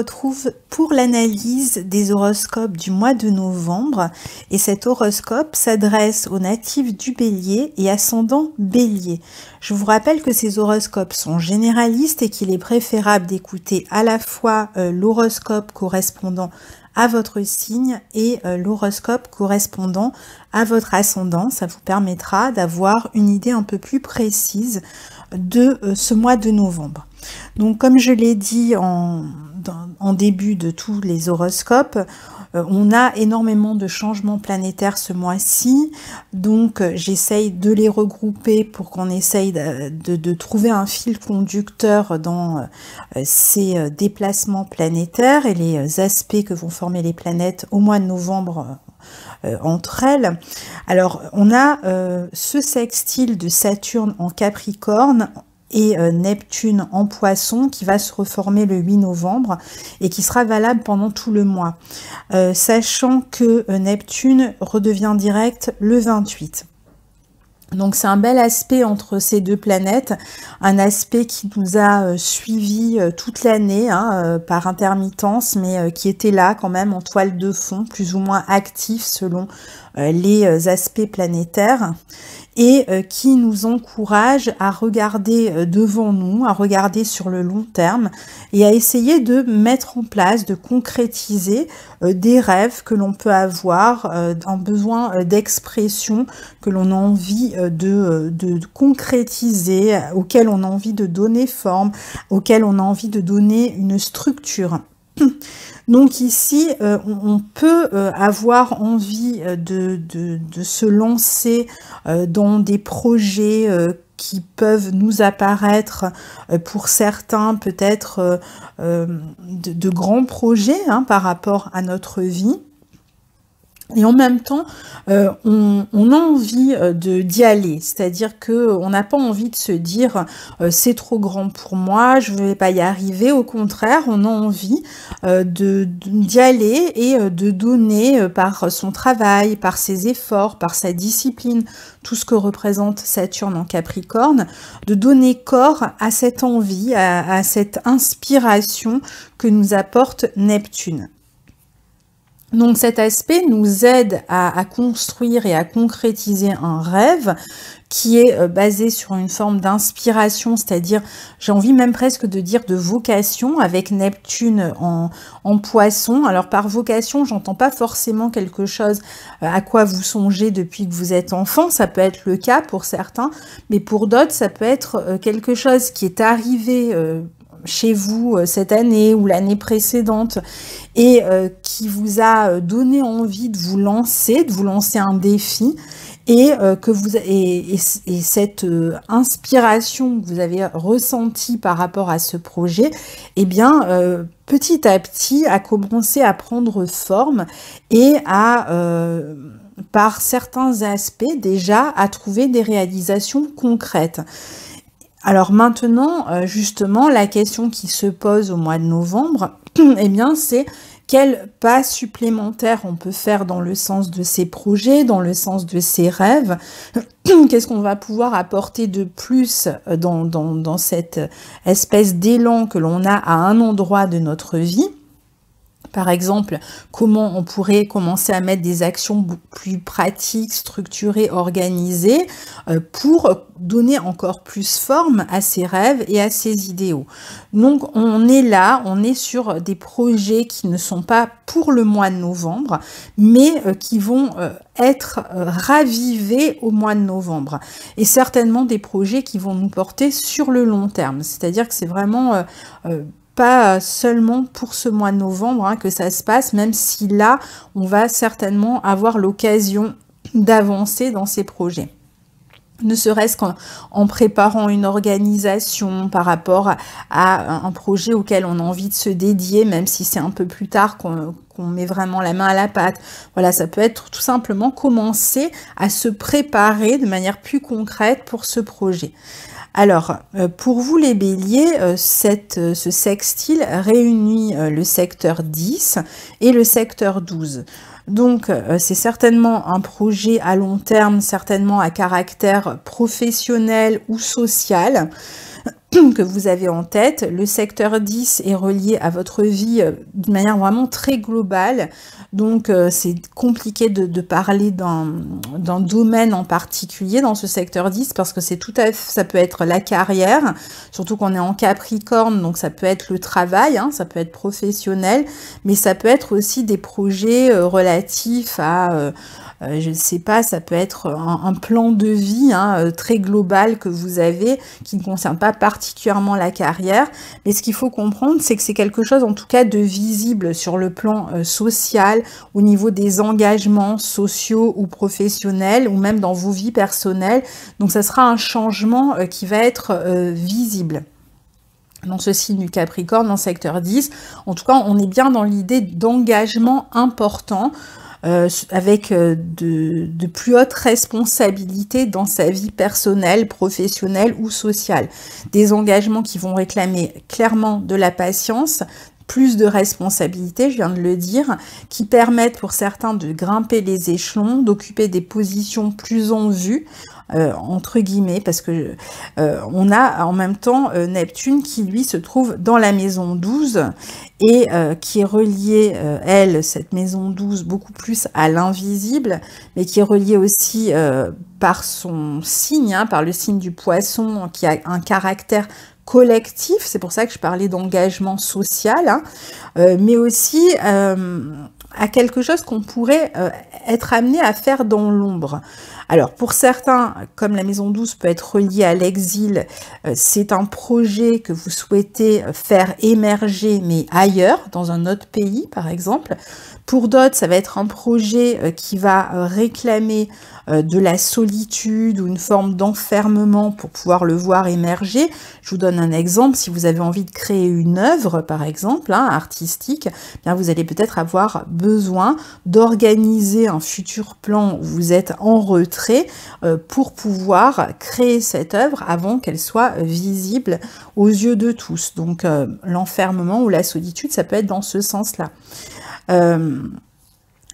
retrouve pour l'analyse des horoscopes du mois de novembre et cet horoscope s'adresse aux natifs du Bélier et ascendant Bélier. Je vous rappelle que ces horoscopes sont généralistes et qu'il est préférable d'écouter à la fois l'horoscope correspondant à votre signe et l'horoscope correspondant à votre ascendant. Ça vous permettra d'avoir une idée un peu plus précise de ce mois de novembre. Donc comme je l'ai dit en début de tous les horoscopes, on a énormément de changements planétaires ce mois-ci, donc j'essaye de les regrouper pour qu'on essaye de trouver un fil conducteur dans ces déplacements planétaires et les aspects que vont former les planètes au mois de novembre entre elles. Alors on a ce sextile de Saturne en Capricorne et Neptune en Poisson qui va se reformer le 8 novembre et qui sera valable pendant tout le mois, sachant que Neptune redevient direct le 28. Donc c'est un bel aspect entre ces deux planètes, un aspect qui nous a suivi toute l'année par intermittence, mais qui était là quand même en toile de fond, plus ou moins actif selon les aspects planétaires, et qui nous encourage à regarder devant nous, à regarder sur le long terme et à essayer de mettre en place, de concrétiser des rêves que l'on peut avoir, un besoin d'expression que l'on a envie de concrétiser, auquel on a envie de donner forme, auquel on a envie de donner une structure. Donc ici, on peut avoir envie de se lancer dans des projets qui peuvent nous apparaître pour certains peut-être de grands projets par rapport à notre vie. Et en même temps, on a envie d'y aller, c'est-à-dire que on n'a pas envie de se dire c'est trop grand pour moi, je ne vais pas y arriver. Au contraire, on a envie d'y aller et de donner par son travail, par ses efforts, par sa discipline, tout ce que représente Saturne en Capricorne, de donner corps à cette envie, à cette inspiration que nous apporte Neptune. Donc cet aspect nous aide à construire et à concrétiser un rêve qui est basé sur une forme d'inspiration, c'est-à-dire, j'ai envie même presque de dire de vocation, avec Neptune en Poisson. Alors par vocation, j'entends pas forcément quelque chose à quoi vous songez depuis que vous êtes enfant, ça peut être le cas pour certains, mais pour d'autres, ça peut être quelque chose qui est arrivé chez vous cette année ou l'année précédente et qui vous a donné envie de vous lancer un défi et cette inspiration que vous avez ressentie par rapport à ce projet, eh bien petit à petit a commencé à prendre forme et par certains aspects déjà à trouver des réalisations concrètes. Alors maintenant, justement, la question qui se pose au mois de novembre, eh bien, c'est quel pas supplémentaire on peut faire dans le sens de ces projets, dans le sens de ces rêves. Qu'est-ce qu'on va pouvoir apporter de plus dans cette espèce d'élan que l'on a à un endroit de notre vie? Par exemple, comment on pourrait commencer à mettre des actions plus pratiques, structurées, organisées pour donner encore plus forme à ses rêves et à ses idéaux. Donc on est là, on est sur des projets qui ne sont pas pour le mois de novembre, mais qui vont être ravivés au mois de novembre. Et certainement des projets qui vont nous porter sur le long terme. C'est-à-dire que c'est vraiment pas seulement pour ce mois de novembre que ça se passe, même si là, on va certainement avoir l'occasion d'avancer dans ces projets. Ne serait-ce qu'en préparant une organisation par rapport à un projet auquel on a envie de se dédier, même si c'est un peu plus tard qu'on met vraiment la main à la pâte. Voilà, ça peut être tout simplement commencer à se préparer de manière plus concrète pour ce projet. Alors, pour vous les béliers, ce sextile réunit le secteur 10 et le secteur 12. Donc, c'est certainement un projet à long terme, certainement à caractère professionnel ou social, que vous avez en tête. Le secteur 10 est relié à votre vie d'une manière vraiment très globale. Donc, c'est compliqué de parler d'un domaine en particulier dans ce secteur 10 parce que c'est tout à fait, ça peut être la carrière, surtout qu'on est en Capricorne, donc ça peut être le travail, hein, ça peut être professionnel, mais ça peut être aussi des projets relatifs à je ne sais pas, ça peut être un plan de vie hein, très global que vous avez, qui ne concerne pas particulièrement la carrière. Mais ce qu'il faut comprendre, c'est que c'est quelque chose en tout cas de visible sur le plan social, au niveau des engagements sociaux ou professionnels, ou même dans vos vies personnelles. Donc ça sera un changement qui va être visible dans ce signe du Capricorne, dans le secteur 10. En tout cas, on est bien dans l'idée d'engagement important, avec de plus hautes responsabilités dans sa vie personnelle, professionnelle ou sociale. Des engagements qui vont réclamer clairement de la patience, plus de responsabilités, je viens de le dire, qui permettent pour certains de grimper les échelons, d'occuper des positions plus en vue, entre guillemets, parce que on a en même temps Neptune qui lui se trouve dans la maison 12 et qui est reliée, elle, cette maison 12, beaucoup plus à l'invisible, mais qui est reliée aussi par son signe, hein, par le signe du Poisson, qui a un caractère collectif, c'est pour ça que je parlais d'engagement social, hein, mais aussi à quelque chose qu'on pourrait être amené à faire dans l'ombre. Alors pour certains, comme la maison 12 peut être reliée à l'exil, c'est un projet que vous souhaitez faire émerger, mais ailleurs, dans un autre pays par exemple. Pour d'autres, ça va être un projet qui va réclamer de la solitude ou une forme d'enfermement pour pouvoir le voir émerger. Je vous donne un exemple. Si vous avez envie de créer une œuvre, par exemple, hein, artistique, bien vous allez peut-être avoir besoin d'organiser un futur plan où vous êtes en retrait pour pouvoir créer cette œuvre avant qu'elle soit visible aux yeux de tous. Donc l'enfermement ou la solitude, ça peut être dans ce sens-là.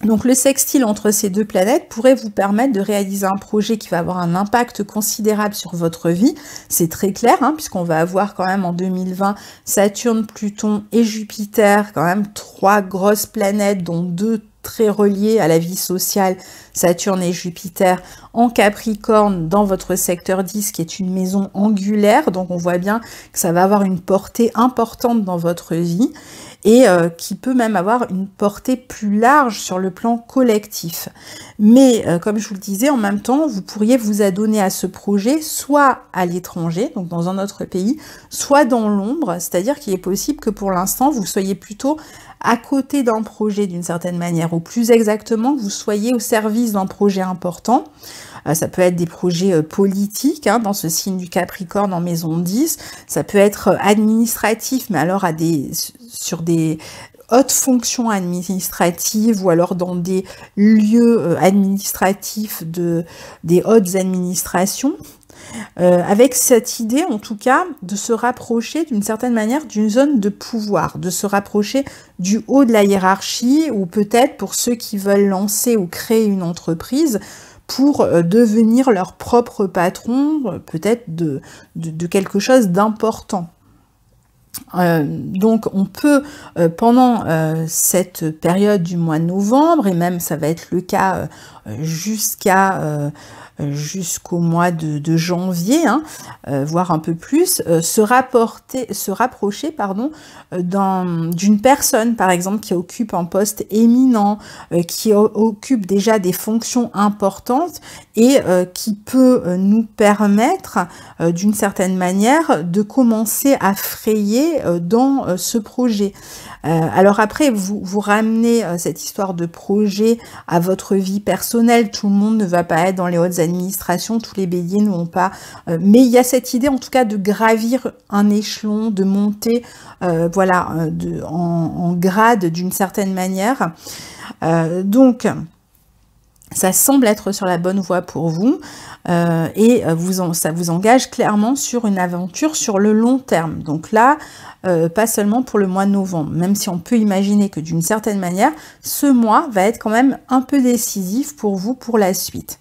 Donc le sextile entre ces deux planètes pourrait vous permettre de réaliser un projet qui va avoir un impact considérable sur votre vie. C'est très clair, hein, puisqu'on va avoir quand même en 2020 Saturne, Pluton et Jupiter, quand même 3 grosses planètes, dont 2 très reliées à la vie sociale, Saturne et Jupiter, en Capricorne dans votre secteur 10, qui est une maison angulaire. Donc on voit bien que ça va avoir une portée importante dans votre vie et qui peut même avoir une portée plus large sur le plan collectif. Mais comme je vous le disais, en même temps, vous pourriez vous adonner à ce projet soit à l'étranger, donc dans un autre pays, soit dans l'ombre, c'est-à-dire qu'il est possible que pour l'instant, vous soyez plutôt à côté d'un projet d'une certaine manière, ou plus exactement, que vous soyez au service d'un projet important. Ça peut être des projets politiques, hein, dans ce signe du Capricorne en maison 10. Ça peut être administratif, mais alors sur des hautes fonctions administratives ou alors dans des lieux administratifs des hautes administrations. Avec cette idée, en tout cas, de se rapprocher d'une certaine manière d'une zone de pouvoir, de se rapprocher du haut de la hiérarchie, ou peut-être pour ceux qui veulent lancer ou créer une entreprise, pour devenir leur propre patron, peut-être de quelque chose d'important. Donc on peut, pendant cette période du mois de novembre, et même ça va être le cas jusqu'au mois de janvier, hein, voire un peu plus, se rapprocher d'une personne, par exemple, qui occupe un poste éminent, qui occupe déjà des fonctions importantes et qui peut nous permettre, d'une certaine manière, de commencer à frayer dans ce projet. Alors après, vous ramenez cette histoire de projet à votre vie personnelle. Tout le monde ne va pas être dans les hautes administrations, tous les béliers ne vont pas. Mais il y a cette idée, en tout cas, de gravir un échelon, de monter, voilà, en grade d'une certaine manière. Donc, ça semble être sur la bonne voie pour vous et ça vous engage clairement sur une aventure sur le long terme. Donc là, pas seulement pour le mois de novembre, même si on peut imaginer que d'une certaine manière, ce mois va être quand même un peu décisif pour vous pour la suite.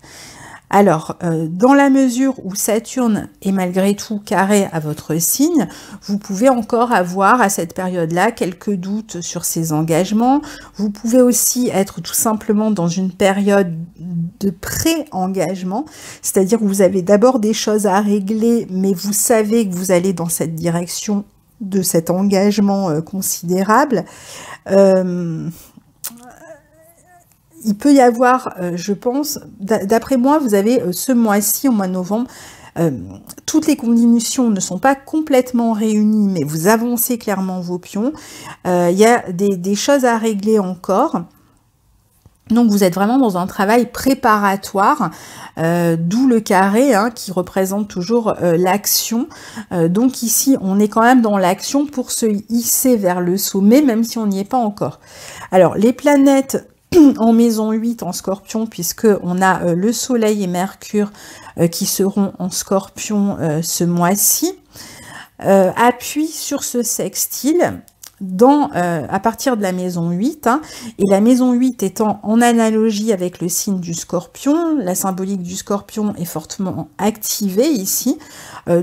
Alors, dans la mesure où Saturne est malgré tout carré à votre signe, vous pouvez encore avoir à cette période-là quelques doutes sur ces engagements. Vous pouvez aussi être tout simplement dans une période de pré-engagement, c'est-à-dire que vous avez d'abord des choses à régler, mais vous savez que vous allez dans cette direction de cet engagement considérable. Il peut y avoir, je pense, d'après moi, vous avez ce mois-ci, au mois de novembre, toutes les conditions ne sont pas complètement réunies, mais vous avancez clairement vos pions. Il y a des choses à régler encore. Donc vous êtes vraiment dans un travail préparatoire, d'où le carré hein, qui représente toujours l'action. Donc ici, on est quand même dans l'action pour se hisser vers le sommet, même si on n'y est pas encore. Alors les planètes en maison 8 en Scorpion, puisque on a le Soleil et Mercure qui seront en Scorpion ce mois-ci, appuient sur ce sextile à partir de la maison 8, hein, et la maison 8 étant en analogie avec le signe du Scorpion, la symbolique du Scorpion est fortement activée ici,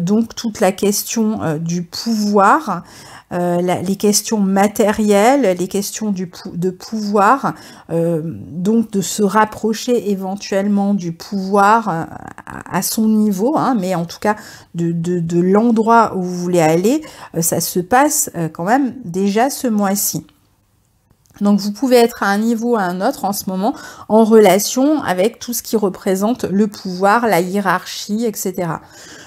donc toute la question du pouvoir, les questions matérielles, les questions de pouvoir, donc de se rapprocher éventuellement du pouvoir à son niveau, hein, mais en tout cas de l'endroit où vous voulez aller, ça se passe quand même déjà ce mois-ci. Donc vous pouvez être à un niveau ou à un autre en ce moment en relation avec tout ce qui représente le pouvoir, la hiérarchie, etc.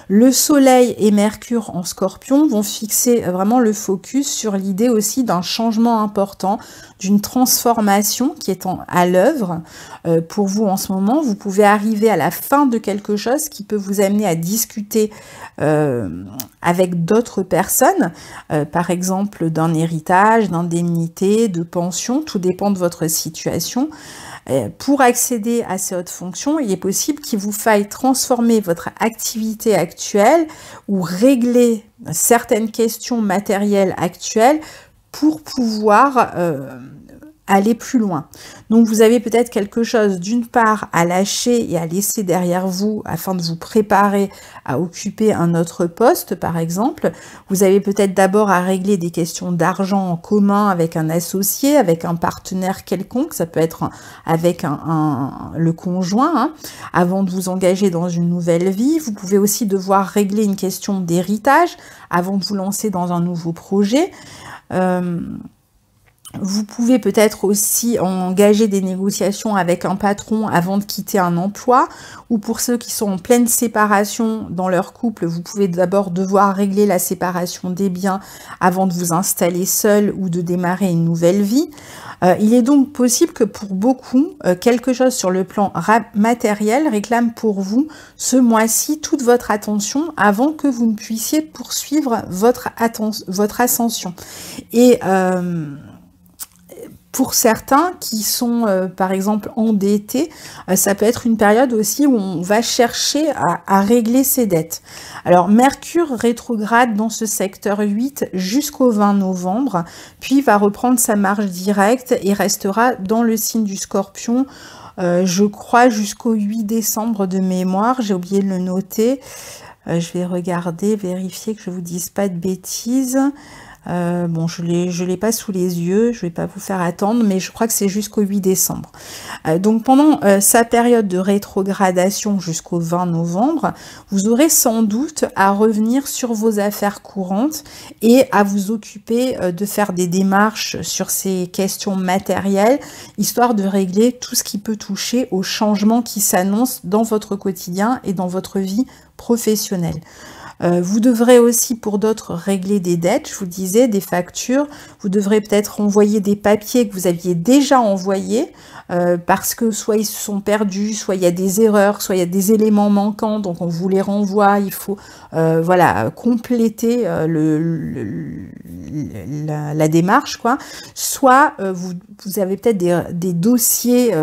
Le Soleil et Mercure en Scorpion vont fixer vraiment le focus sur l'idée aussi d'un changement important, d'une transformation qui est à l'œuvre pour vous en ce moment. Vous pouvez arriver à la fin de quelque chose qui peut vous amener à discuter avec d'autres personnes, par exemple d'un héritage, d'indemnité, de pension, tout dépend de votre situation. Pour accéder à ces hautes fonctions, il est possible qu'il vous faille transformer votre activité actuelle ou régler certaines questions matérielles actuelles pour pouvoir aller plus loin. Donc vous avez peut-être quelque chose d'une part à lâcher et à laisser derrière vous afin de vous préparer à occuper un autre poste par exemple. Vous avez peut-être d'abord à régler des questions d'argent en commun avec un associé, avec un partenaire quelconque, ça peut être avec le conjoint, hein, avant de vous engager dans une nouvelle vie. Vous pouvez aussi devoir régler une question d'héritage avant de vous lancer dans un nouveau projet. Vous pouvez peut-être aussi engager des négociations avec un patron avant de quitter un emploi, ou pour ceux qui sont en pleine séparation dans leur couple, vous pouvez d'abord devoir régler la séparation des biens avant de vous installer seul ou de démarrer une nouvelle vie. Il est donc possible que pour beaucoup, quelque chose sur le plan matériel réclame pour vous ce mois-ci toute votre attention avant que vous ne puissiez poursuivre votre ascension. Et pour certains qui sont, par exemple, endettés, ça peut être une période aussi où on va chercher à régler ses dettes. Alors, Mercure rétrograde dans ce secteur 8 jusqu'au 20 novembre, puis va reprendre sa marche directe et restera dans le signe du Scorpion, je crois, jusqu'au 8 décembre de mémoire. J'ai oublié de le noter. Je vais regarder, vérifier que je vous dise pas de bêtises. Bon, je l'ai pas sous les yeux, je vais pas vous faire attendre, mais je crois que c'est jusqu'au 8 décembre. Donc pendant sa période de rétrogradation jusqu'au 20 novembre, vous aurez sans doute à revenir sur vos affaires courantes et à vous occuper de faire des démarches sur ces questions matérielles, histoire de régler tout ce qui peut toucher aux changements qui s'annoncent dans votre quotidien et dans votre vie professionnelle. Vous devrez aussi pour d'autres régler des dettes, je vous disais, des factures. Vous devrez peut-être envoyer des papiers que vous aviez déjà envoyés parce que soit ils se sont perdus, soit il y a des erreurs, soit il y a des éléments manquants, donc on vous les renvoie. Il faut voilà, compléter la démarche, quoi. Soit vous avez peut-être des dossiers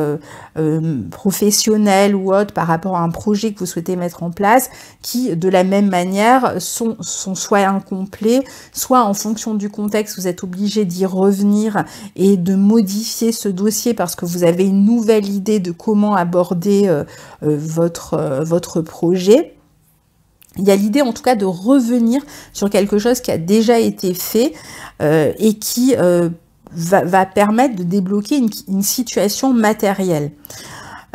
professionnels ou autres par rapport à un projet que vous souhaitez mettre en place qui, de la même manière, manière sont soit incomplets, soit en fonction du contexte, vous êtes obligé d'y revenir et de modifier ce dossier parce que vous avez une nouvelle idée de comment aborder votre projet. Il y a l'idée en tout cas de revenir sur quelque chose qui a déjà été fait et qui va permettre de débloquer une situation matérielle.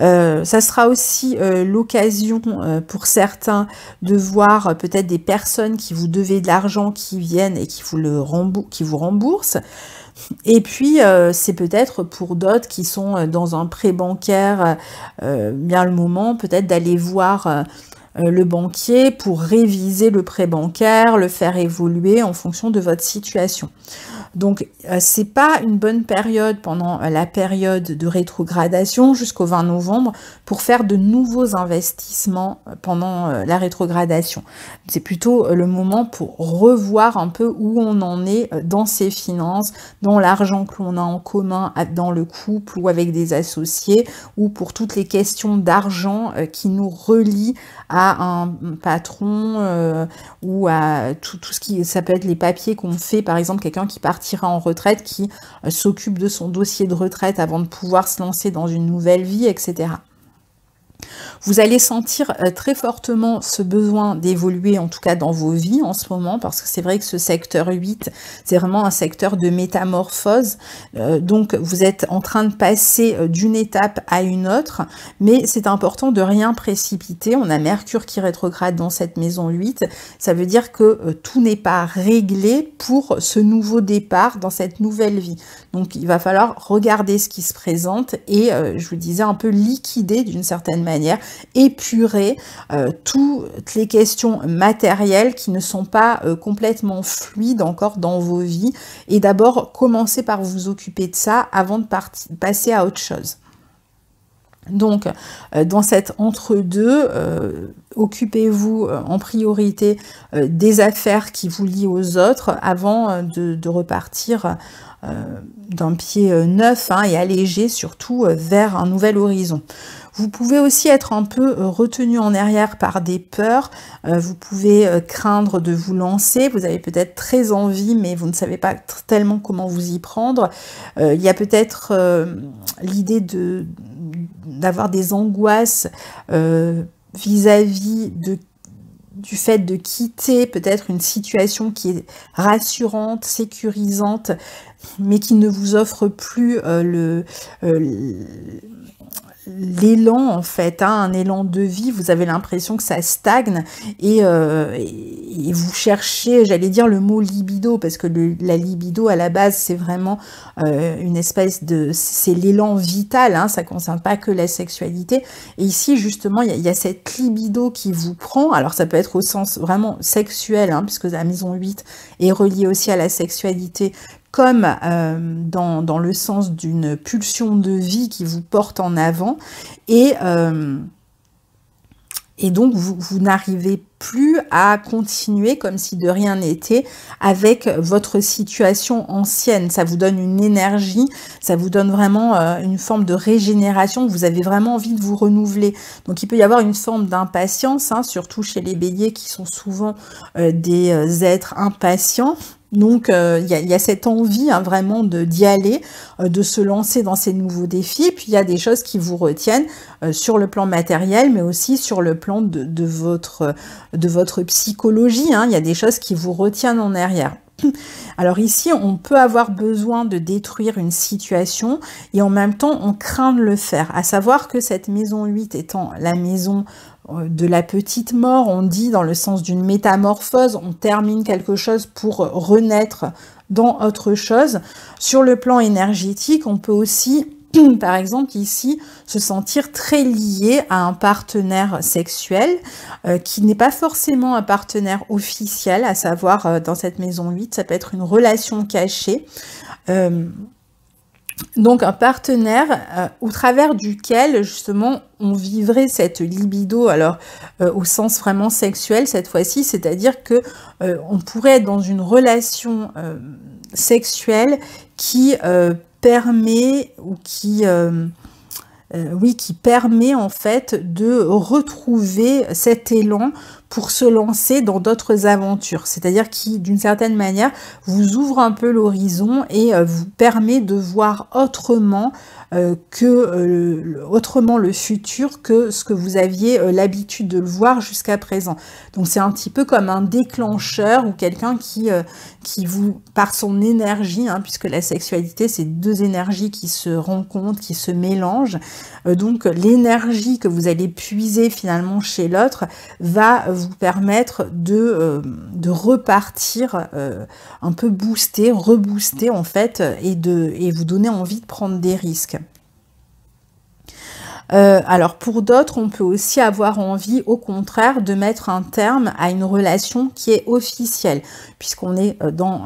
Ça sera aussi l'occasion pour certains de voir peut-être des personnes qui vous devez de l'argent qui viennent et qui vous remboursent. Et puis, c'est peut-être pour d'autres qui sont dans un prêt bancaire, bien le moment peut-être d'aller voir le banquier pour réviser le prêt bancaire, le faire évoluer en fonction de votre situation. Donc, c'est pas une bonne période pendant la période de rétrogradation jusqu'au 20 novembre pour faire de nouveaux investissements pendant la rétrogradation. C'est plutôt le moment pour revoir un peu où on en est dans ses finances, dans l'argent que l'on a en commun dans le couple ou avec des associés, ou pour toutes les questions d'argent qui nous relient à un patron ou à tout ce qui, ça peut être les papiers qu'on fait, par exemple quelqu'un qui partira en retraite, qui s'occupe de son dossier de retraite avant de pouvoir se lancer dans une nouvelle vie, etc. Vous allez sentir très fortement ce besoin d'évoluer, en tout cas dans vos vies en ce moment, parce que c'est vrai que ce secteur 8, c'est vraiment un secteur de métamorphose. Donc, vous êtes en train de passer d'une étape à une autre, mais c'est important de rien précipiter. On a Mercure qui rétrograde dans cette maison 8. Ça veut dire que tout n'est pas réglé pour ce nouveau départ dans cette nouvelle vie. Donc, il va falloir regarder ce qui se présente et, je vous disais, un peu liquider d'une certaine manière, épurer toutes les questions matérielles qui ne sont pas complètement fluides encore dans vos vies, et d'abord commencer par vous occuper de ça avant de passer à autre chose. Donc, dans cet entre-deux, occupez-vous en priorité des affaires qui vous lient aux autres avant de repartir d'un pied neuf et allégé, surtout vers un nouvel horizon. Vous pouvez aussi être un peu retenu en arrière par des peurs. Vous pouvez craindre de vous lancer. Vous avez peut-être très envie, mais vous ne savez pas tellement comment vous y prendre. Il y a peut-être l'idée d'avoir des angoisses vis-à-vis du fait de quitter peut-être une situation qui est rassurante, sécurisante, mais qui ne vous offre plus l'élan en fait, un élan de vie. Vous avez l'impression que ça stagne et vous cherchez, j'allais dire le mot libido, parce que la libido à la base c'est vraiment une espèce de, c'est l'élan vital, ça concerne pas que la sexualité, et ici justement il y a cette libido qui vous prend. Alors ça peut être au sens vraiment sexuel, puisque la maison 8 est reliée aussi à la sexualité, comme dans le sens d'une pulsion de vie qui vous porte en avant, et donc vous n'arrivez plus à continuer comme si de rien n'était avec votre situation ancienne. Ça vous donne une énergie, ça vous donne vraiment une forme de régénération, vous avez vraiment envie de vous renouveler. Donc il peut y avoir une forme d'impatience, surtout chez les béliers qui sont souvent des êtres impatients. Donc il y a cette envie vraiment d'y aller, de se lancer dans ces nouveaux défis. Et puis il y a des choses qui vous retiennent sur le plan matériel, mais aussi sur le plan de votre psychologie. Il y a des choses qui vous retiennent en arrière. Alors ici, on peut avoir besoin de détruire une situation et en même temps, on craint de le faire. À savoir que cette maison 8 étant la maison de la petite mort, on dit dans le sens d'une métamorphose, on termine quelque chose pour renaître dans autre chose. Sur le plan énergétique, on peut aussi, par exemple ici, se sentir très lié à un partenaire sexuel qui n'est pas forcément un partenaire officiel, à savoir dans cette maison 8, ça peut être une relation cachée. Donc un partenaire au travers duquel justement on vivrait cette libido, alors au sens vraiment sexuel cette fois-ci, c'est-à-dire que on pourrait être dans une relation sexuelle qui permet ou qui permet en fait de retrouver cet élan pour se lancer dans d'autres aventures, c'est-à-dire qui, d'une certaine manière, vous ouvre un peu l'horizon et vous permet de voir autrement autrement le futur que ce que vous aviez l'habitude de le voir jusqu'à présent. Donc c'est un petit peu comme un déclencheur ou quelqu'un qui vous, par son énergie, hein, puisque la sexualité c'est deux énergies qui se rencontrent, qui se mélangent, donc l'énergie que vous allez puiser finalement chez l'autre va vous permettre de repartir un peu booster, rebooster en fait, et vous donner envie de prendre des risques. Alors pour d'autres, on peut aussi avoir envie, au contraire, de mettre un terme à une relation qui est officielle, puisqu'on est dans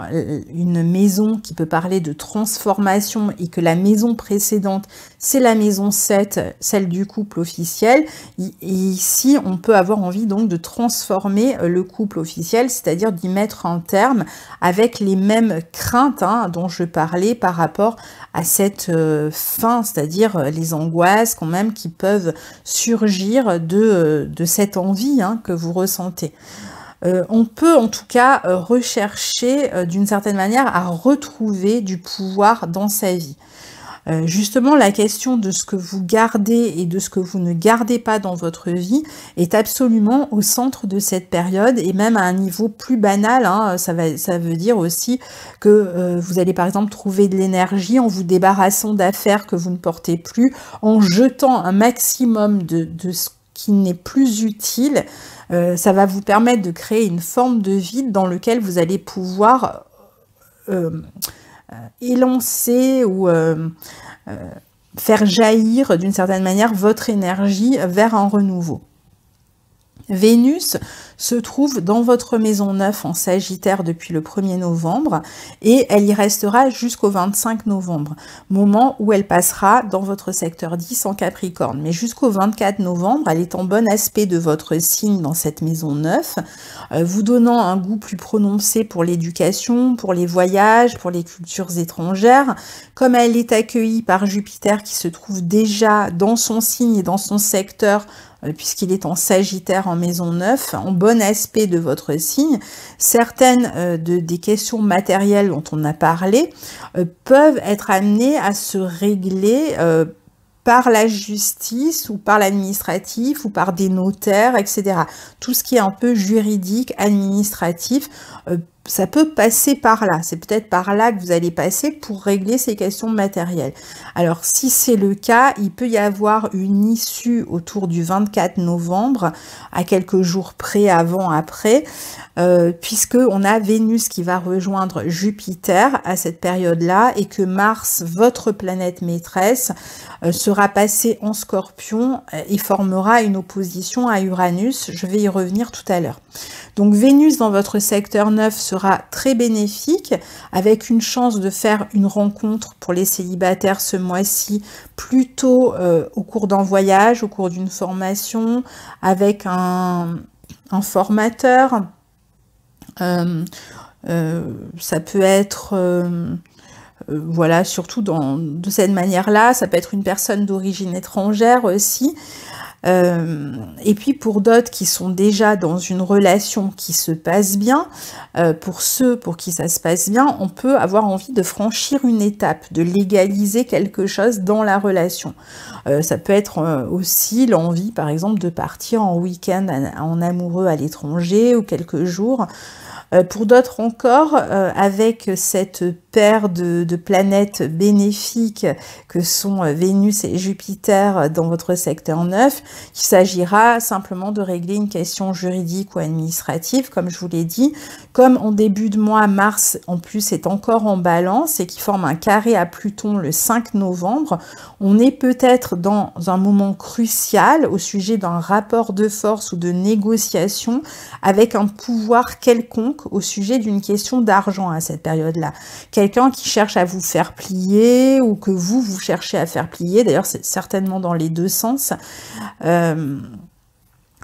une maison qui peut parler de transformation et que la maison précédente, c'est la maison 7, celle du couple officiel. Et ici, on peut avoir envie donc de transformer le couple officiel, c'est-à-dire d'y mettre un terme avec les mêmes craintes hein, dont je parlais par rapport à cette fin, c'est-à-dire les angoisses quand même qui peuvent surgir de cette envie hein, que vous ressentez. On peut en tout cas rechercher d'une certaine manière à retrouver du pouvoir dans sa vie. Justement, la question de ce que vous gardez et de ce que vous ne gardez pas dans votre vie est absolument au centre de cette période et même à un niveau plus banal. Hein, ça veut dire aussi que vous allez par exemple trouver de l'énergie en vous débarrassant d'affaires que vous ne portez plus, en jetant un maximum de ce qui n'est plus utile. Ça va vous permettre de créer une forme de vide dans lequel vous allez pouvoir élancer ou faire jaillir d'une certaine manière votre énergie vers un renouveau. Vénus se trouve dans votre maison 9 en Sagittaire depuis le 1er novembre et elle y restera jusqu'au 25 novembre, moment où elle passera dans votre secteur 10 en Capricorne. Mais jusqu'au 24 novembre, elle est en bon aspect de votre signe dans cette maison 9, vous donnant un goût plus prononcé pour l'éducation, pour les voyages, pour les cultures étrangères. Comme elle est accueillie par Jupiter qui se trouve déjà dans son signe et dans son secteur, puisqu'il est en Sagittaire en maison 9, en bon aspect de votre signe, certaines des questions matérielles dont on a parlé peuvent être amenées à se régler par la justice ou par l'administratif ou par des notaires, etc. Tout ce qui est un peu juridique, administratif, ça peut passer par là. C'est peut-être par là que vous allez passer pour régler ces questions matérielles. Alors, si c'est le cas, il peut y avoir une issue autour du 24 novembre, à quelques jours près, avant, après, puisque on a Vénus qui va rejoindre Jupiter à cette période-là et que Mars, votre planète maîtresse, sera passé en Scorpion et formera une opposition à Uranus. Je vais y revenir tout à l'heure. Donc Vénus dans votre secteur 9 sera très bénéfique, avec une chance de faire une rencontre pour les célibataires ce mois-ci, plutôt au cours d'un voyage, au cours d'une formation, avec un formateur. Ça peut être... voilà, surtout de cette manière-là, ça peut être une personne d'origine étrangère aussi. Et puis pour d'autres qui sont déjà dans une relation qui se passe bien, pour ceux pour qui ça se passe bien, on peut avoir envie de franchir une étape, de légaliser quelque chose dans la relation. Ça peut être aussi l'envie, par exemple, de partir en week-end en amoureux à l'étranger ou quelques jours. Pour d'autres encore, avec cette paire de planètes bénéfiques que sont Vénus et Jupiter dans votre secteur 9, il s'agira simplement de régler une question juridique ou administrative, comme je vous l'ai dit. Comme en début de mois, Mars en plus est encore en balance et qui forme un carré à Pluton le 5 novembre, on est peut-être dans un moment crucial au sujet d'un rapport de force ou de négociation avec un pouvoir quelconque au sujet d'une question d'argent à cette période-là. Quelqu'un qui cherche à vous faire plier ou que vous cherchez à faire plier, d'ailleurs c'est certainement dans les deux sens.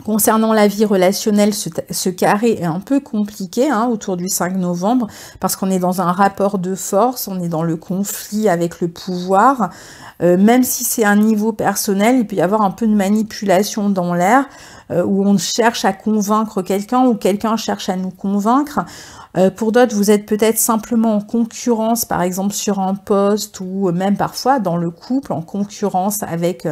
Concernant la vie relationnelle, ce carré est un peu compliqué autour du 5 novembre parce qu'on est dans un rapport de force, on est dans le conflit avec le pouvoir. Même si c'est un niveau personnel, il peut y avoir un peu de manipulation dans l'air. où on cherche à convaincre quelqu'un ou quelqu'un cherche à nous convaincre. Pour d'autres, vous êtes peut-être simplement en concurrence, par exemple sur un poste ou même parfois dans le couple, en concurrence avec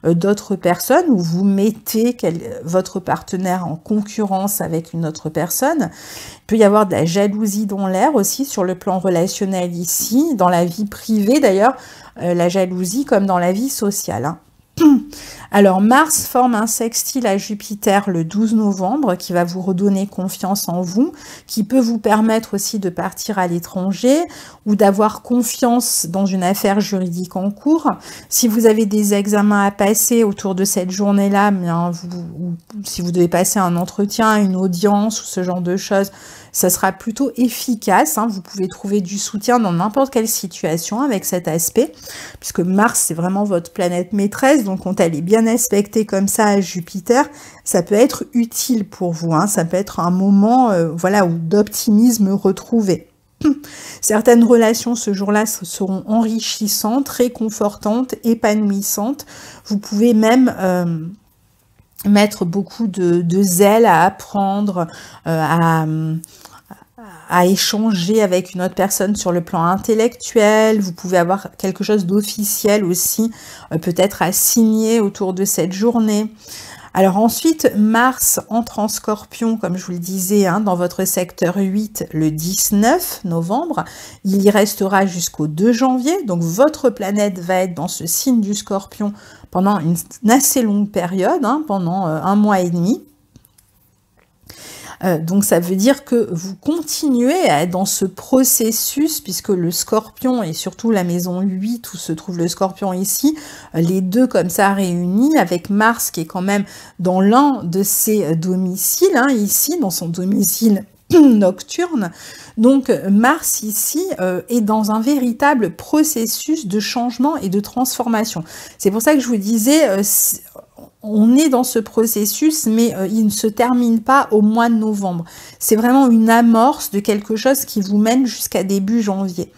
d'autres personnes, où vous mettez votre partenaire en concurrence avec une autre personne. Il peut y avoir de la jalousie dans l'air aussi sur le plan relationnel ici, dans la vie privée d'ailleurs, la jalousie comme dans la vie sociale, hein. Alors Mars forme un sextile à Jupiter le 12 novembre qui va vous redonner confiance en vous, qui peut vous permettre aussi de partir à l'étranger ou d'avoir confiance dans une affaire juridique en cours. Si vous avez des examens à passer autour de cette journée-là, ou si vous devez passer un entretien, une audience ou ce genre de choses, ça sera plutôt efficace, hein. Vous pouvez trouver du soutien dans n'importe quelle situation avec cet aspect, puisque Mars, c'est vraiment votre planète maîtresse, donc quand elle est bien aspectée comme ça à Jupiter, ça peut être utile pour vous, hein. Ça peut être un moment voilà, d'optimisme retrouvé. Certaines relations ce jour-là seront enrichissantes, réconfortantes, épanouissantes. Vous pouvez même mettre beaucoup de zèle à apprendre, à échanger avec une autre personne sur le plan intellectuel. Vous pouvez avoir quelque chose d'officiel aussi, peut-être à signer autour de cette journée. Alors ensuite, Mars entre en Scorpion, comme je vous le disais, hein, dans votre secteur 8 le 19 novembre. Il y restera jusqu'au 2 janvier. Donc votre planète va être dans ce signe du Scorpion pendant une assez longue période, hein, pendant 1 mois et demi. Donc ça veut dire que vous continuez à être dans ce processus, puisque le Scorpion et surtout la maison 8 où se trouve le Scorpion ici, les deux comme ça réunis, avec Mars qui est quand même dans l'un de ses domiciles, hein, ici dans son domicile nocturne. Donc Mars ici est dans un véritable processus de changement et de transformation. C'est pour ça que je vous disais, on est dans ce processus, mais il ne se termine pas au mois de novembre. C'est vraiment une amorce de quelque chose qui vous mène jusqu'à début janvier.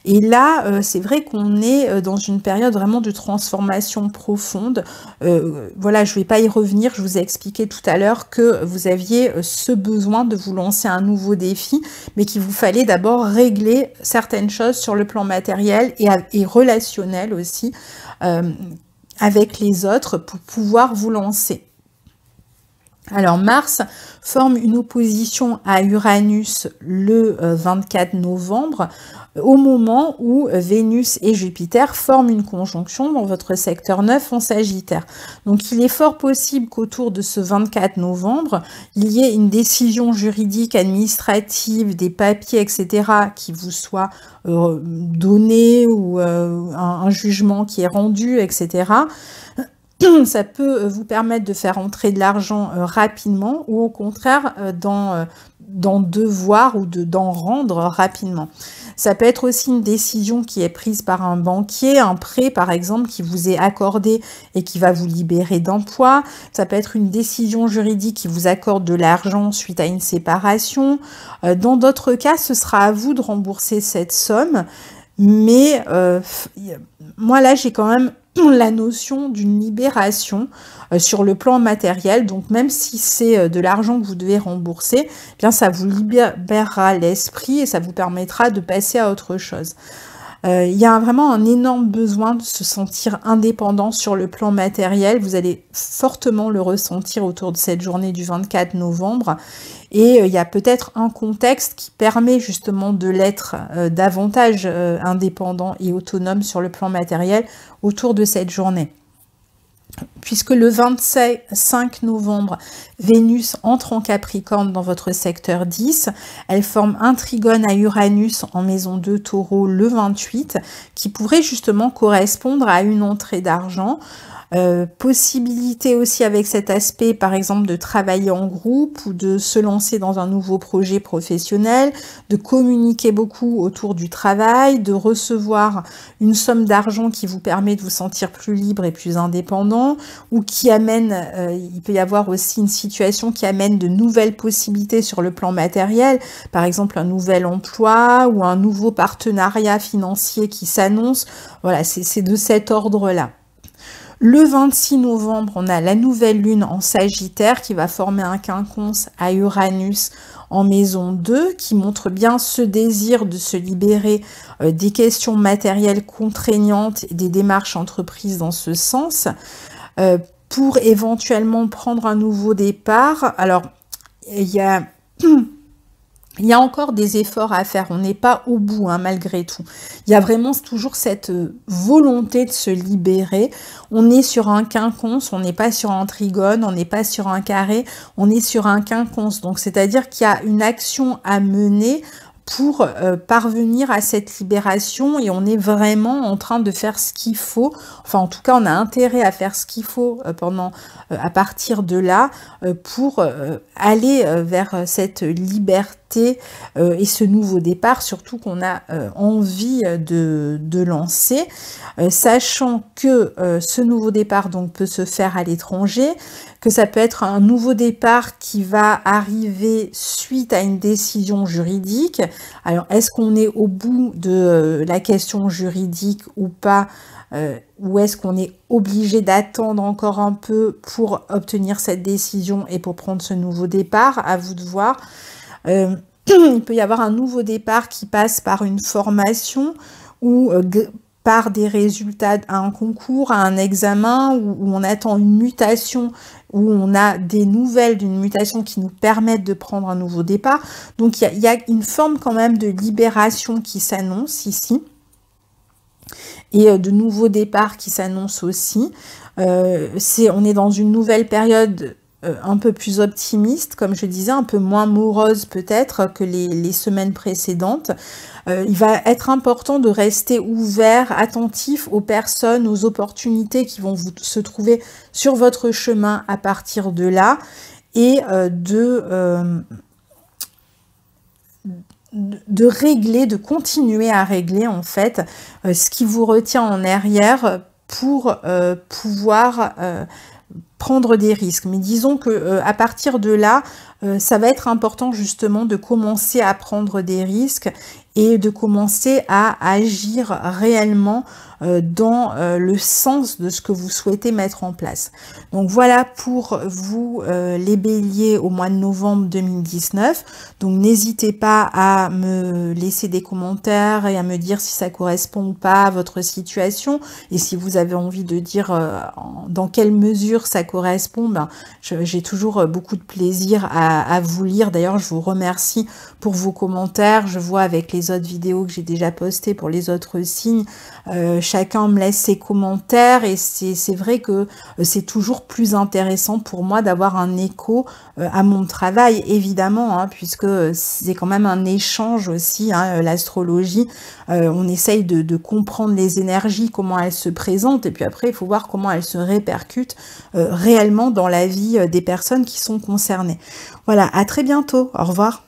Et là, c'est vrai qu'on est dans une période vraiment de transformation profonde. Voilà, je ne vais pas y revenir. Je vous ai expliqué tout à l'heure que vous aviez ce besoin de vous lancer un nouveau défi, mais qu'il vous fallait d'abord régler certaines choses sur le plan matériel et relationnel aussi, avec les autres pour pouvoir vous lancer. Alors Mars forme une opposition à Uranus le 24 novembre, au moment où Vénus et Jupiter forment une conjonction dans votre secteur 9 en Sagittaire. Donc il est fort possible qu'autour de ce 24 novembre, il y ait une décision juridique, administrative, des papiers, etc. qui vous soit donné ou un jugement qui est rendu, etc. Ça peut vous permettre de faire entrer de l'argent rapidement ou au contraire d'en devoir ou d'en rendre rapidement. Ça peut être aussi une décision qui est prise par un banquier, un prêt par exemple qui vous est accordé et qui va vous libérer d'emploi. Ça peut être une décision juridique qui vous accorde de l'argent suite à une séparation. Dans d'autres cas, ce sera à vous de rembourser cette somme. Mais moi là, j'ai quand même la notion d'une libération sur le plan matériel. Donc même si c'est de l'argent que vous devez rembourser, eh bien ça vous libérera l'esprit et ça vous permettra de passer à autre chose. Il y a vraiment un énorme besoin de se sentir indépendant sur le plan matériel. Vous allez fortement le ressentir autour de cette journée du 24 novembre. Et il y a peut-être un contexte qui permet justement de l'être davantage indépendant et autonome sur le plan matériel autour de cette journée. Puisque le 25 novembre, Vénus entre en Capricorne dans votre secteur 10, elle forme un trigone à Uranus en maison 2 Taureau le 28, qui pourrait justement correspondre à une entrée d'argent. Possibilité aussi avec cet aspect, par exemple, de travailler en groupe ou de se lancer dans un nouveau projet professionnel, de communiquer beaucoup autour du travail, de recevoir une somme d'argent qui vous permet de vous sentir plus libre et plus indépendant, ou qui amène, il peut y avoir aussi une situation qui amène de nouvelles possibilités sur le plan matériel, par exemple un nouvel emploi ou un nouveau partenariat financier qui s'annonce. Voilà, c'est de cet ordre-là. Le 26 novembre, on a la nouvelle lune en Sagittaire qui va former un quinconce à Uranus en maison 2, qui montre bien ce désir de se libérer des questions matérielles contraignantes et des démarches entreprises dans ce sens, pour éventuellement prendre un nouveau départ. Alors, il y a encore des efforts à faire, on n'est pas au bout hein, malgré tout. Il y a vraiment toujours cette volonté de se libérer. On est sur un quinconce, on n'est pas sur un trigone, on n'est pas sur un carré, on est sur un quinconce. Donc c'est-à-dire qu'il y a une action à mener pour parvenir à cette libération et on est vraiment en train de faire ce qu'il faut. Enfin, en tout cas, on a intérêt à faire ce qu'il faut à partir de là pour aller vers cette liberté et ce nouveau départ, surtout qu'on a envie de lancer, sachant que ce nouveau départ donc peut se faire à l'étranger, que ça peut être un nouveau départ qui va arriver suite à une décision juridique. Alors, est-ce qu'on est au bout de la question juridique ou pas, ou est-ce qu'on est obligé d'attendre encore un peu pour obtenir cette décision et pour prendre ce nouveau départ? À vous de voir. Il peut y avoir un nouveau départ qui passe par une formation ou par des résultats à un concours, à un examen, où on attend une mutation, où on a des nouvelles d'une mutation qui nous permettent de prendre un nouveau départ. Donc il y a une forme quand même de libération qui s'annonce ici, et de nouveaux départs qui s'annoncent aussi. On est dans une nouvelle période un peu plus optimiste, comme je disais, un peu moins morose peut-être que les semaines précédentes. Il va être important de rester ouvert, attentif aux personnes, aux opportunités qui vont se trouver sur votre chemin à partir de là, et de régler, de continuer à régler en fait ce qui vous retient en arrière pour pouvoir prendre des risques. Mais disons que à partir de là, ça va être important justement de commencer à prendre des risques et de commencer à agir réellement dans le sens de ce que vous souhaitez mettre en place. Donc voilà pour vous les béliers au mois de novembre 2019. Donc n'hésitez pas à me laisser des commentaires et à me dire si ça correspond ou pas à votre situation, et si vous avez envie de dire dans quelle mesure ça correspond, ben, j'ai toujours beaucoup de plaisir à vous lire. D'ailleurs, je vous remercie pour vos commentaires. Je vois avec les autres vidéos que j'ai déjà postées pour les autres signes, chacun me laisse ses commentaires, et c'est vrai que c'est toujours plus intéressant pour moi d'avoir un écho à mon travail, évidemment, hein, puisque c'est quand même un échange aussi, hein, l'astrologie. On essaye de comprendre les énergies, comment elles se présentent, et puis après il faut voir comment elles se répercutent réellement dans la vie des personnes qui sont concernées. Voilà, à très bientôt, au revoir.